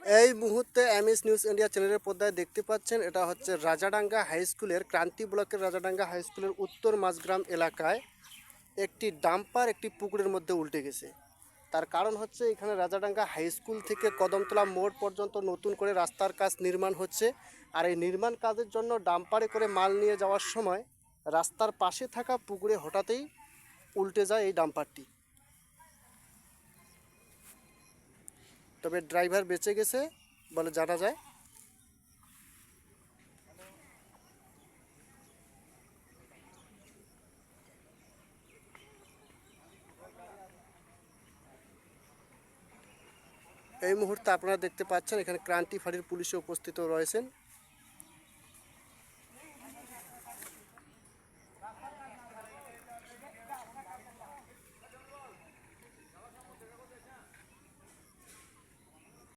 এই মুহূর্তে MS news India চ্যানেলের পর্দায় দেখতে পাচ্ছেন, এটা হচ্ছে রাজাডাঙ্গা হাই স্কুলের ক্রান্তি ব্লকের রাজাডাঙ্গা হাই স্কুলের উত্তর মাঝগ্রাম এলাকায় একটি ডাম্পার একটি পুকুরের মধ্যে উল্টে গেছে। তার কারণ হচ্ছে এখানে রাজাডাঙ্গা হাই স্কুল থেকে কদমতলা মোড় পর্যন্ত নতুন করে রাস্তার কাজ নির্মাণ হচ্ছে। আর এই নির্মাণ কাজের জন্য ডাম্পারে করে মাল নিয়ে যাওয়ার সময় রাস্তার পাশে থাকা পুকুরে হঠাৎই উল্টে যায় এই ডাম্পারটি। তবে ড্রাইভার বেঁচে গেছে বলে জানা যায়। এই মুহূর্তে আপনারা দেখতে পাচ্ছেন এখানে ক্রান্তি ফাঁড়ির পুলিশে উপস্থিত রয়েছেন।